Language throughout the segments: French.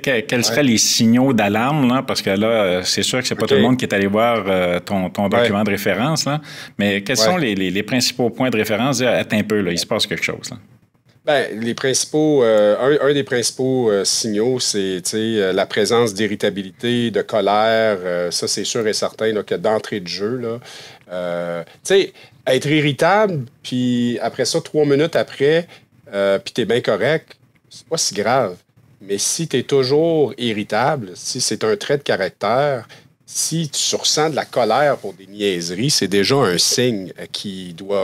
quels seraient les signaux d'alarme, là? Parce que là, c'est sûr que c'est pas tout le monde qui est allé voir ton document de référence, là. Mais quels sont les principaux points de référence? Attends un peu, là, il se passe quelque chose, là. Ben, les principaux, un des principaux signaux, c'est la présence d'irritabilité, de colère. Ça, c'est sûr et certain là, que d'entrée de jeu, là, être irritable, puis après ça, 3 minutes après, puis t'es bien correct, c'est pas si grave. Mais si t'es toujours irritable, si c'est un trait de caractère, si tu ressens de la colère pour des niaiseries, c'est déjà un signe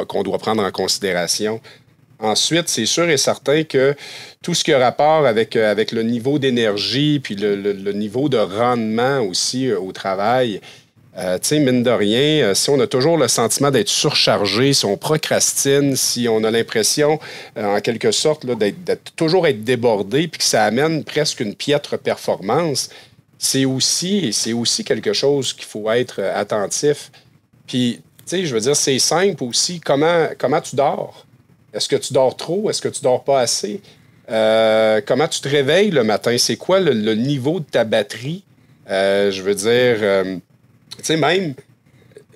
qu'on doit prendre en considération. Ensuite, c'est sûr et certain que tout ce qui a rapport avec le niveau d'énergie puis le niveau de rendement aussi au travail, mine de rien, si on a toujours le sentiment d'être surchargé, si on procrastine, si on a l'impression, en quelque sorte, là, d'être toujours être débordé puis que ça amène presque une piètre performance, c'est aussi quelque chose qu'il faut être attentif. Puis, je veux dire, c'est simple aussi. Comment tu dors? Est-ce que tu dors trop? Est-ce que tu dors pas assez? Comment tu te réveilles le matin? C'est quoi le niveau de ta batterie? Je veux dire, même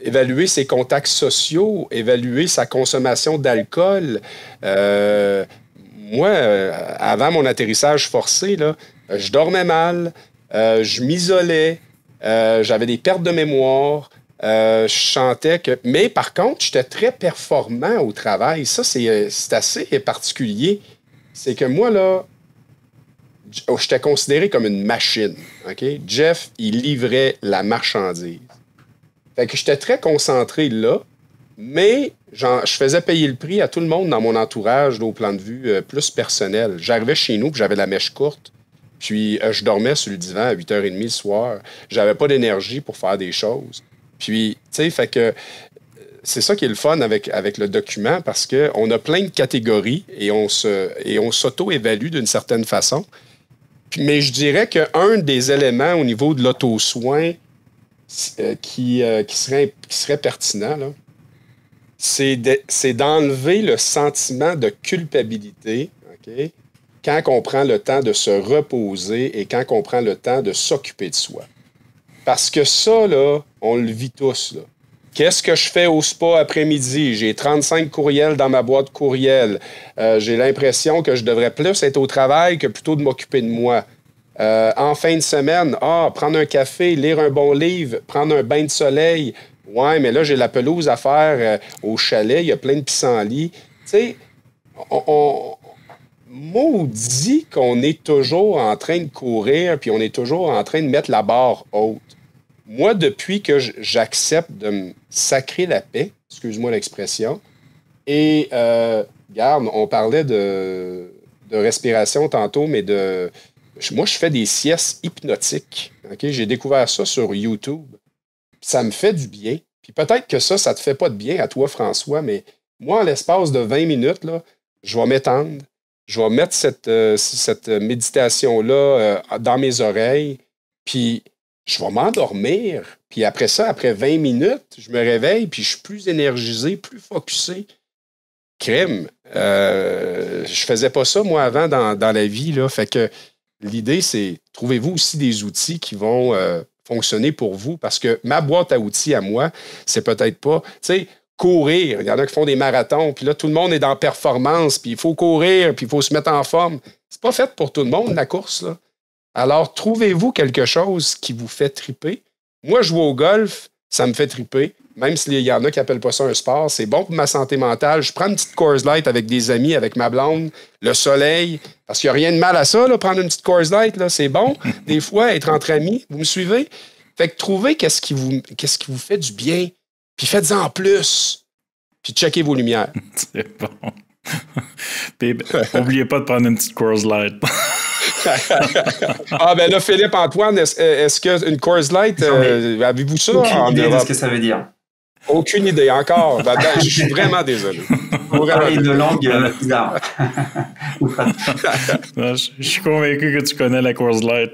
évaluer ses contacts sociaux, évaluer sa consommation d'alcool. Moi, avant mon atterrissage forcé, là, je dormais mal, je m'isolais, j'avais des pertes de mémoire. Je sentais que... Mais par contre, j'étais très performant au travail. Ça, c'est assez particulier. C'est que moi, là, j'étais considéré comme une machine. OK? Jeff, il livrait la marchandise. Fait que j'étais très concentré là, mais je faisais payer le prix à tout le monde dans mon entourage, là, au plan de vue plus personnel. J'arrivais chez nous, puis j'avais la mèche courte. Puis je dormais sur le divan à 8h30 le soir. J'avais pas d'énergie pour faire des choses. Puis, tu sais, fait que c'est ça qui est le fun avec le document parce qu'on a plein de catégories et on s'auto-évalue d'une certaine façon. Mais je dirais qu'un des éléments au niveau de l'auto-soin qui serait pertinent, là, c'est d'enlever le sentiment de culpabilité, OK, quand on prend le temps de se reposer et quand on prend le temps de s'occuper de soi. Parce que ça, là, on le vit tous, là. Qu'est-ce que je fais au spa après-midi? J'ai 35 courriels dans ma boîte courriel. J'ai l'impression que je devrais plus être au travail que plutôt de m'occuper de moi. En fin de semaine, prendre un café, lire un bon livre, prendre un bain de soleil. Ouais, mais là, j'ai la pelouse à faire au chalet. Il y a plein de pissenlits. Tu sais, on maudit qu'on est toujours en train de courir puis on est toujours en train de mettre la barre haute. Moi, depuis que j'accepte de me sacrer la paix, excuse-moi l'expression, et, regarde, on parlait de respiration tantôt, mais moi, je fais des siestes hypnotiques. Okay? J'ai découvert ça sur YouTube. Ça me fait du bien. Puis peut-être que ça te fait pas de bien à toi, François, mais moi, en l'espace de 20 minutes, là, je vais m'étendre. Je vais mettre cette méditation-là dans mes oreilles, puis je vais m'endormir. Puis après ça, après 20 minutes, je me réveille, puis je suis plus énergisé, plus focusé. Crime. Je faisais pas ça, moi, avant, dans la vie, là. Fait que l'idée, c'est, trouvez-vous aussi des outils qui vont fonctionner pour vous, parce que ma boîte à outils à moi, c'est peut-être pas, tu sais, courir. Il y en a qui font des marathons, puis là, tout le monde est dans performance, puis il faut courir, puis il faut se mettre en forme. C'est pas fait pour tout le monde, la course, là. Alors, trouvez-vous quelque chose qui vous fait triper. Moi, jouer au golf, ça me fait triper. Même s'il y en a qui n'appellent pas ça un sport, c'est bon pour ma santé mentale. Je prends une petite Coors Light avec des amis, avec ma blonde, le soleil, parce qu'il n'y a rien de mal à ça, là, prendre une petite Coors Light, là, c'est bon. Des fois, être entre amis, vous me suivez? Fait que trouvez qu'est-ce qui vous fait du bien, puis faites-en plus, puis checkez vos lumières. C'est bon. Puis, n'oubliez pas de prendre une petite Coors Light. Ah, ben là, Philippe-Antoine, est-ce qu'une Coors Light, avez-vous ça? Aucune idée de ce que ça veut dire. Aucune idée, encore. Je suis vraiment désolé. Vous parlez de langue bizarre. Je suis convaincu que tu connais la Coors Light.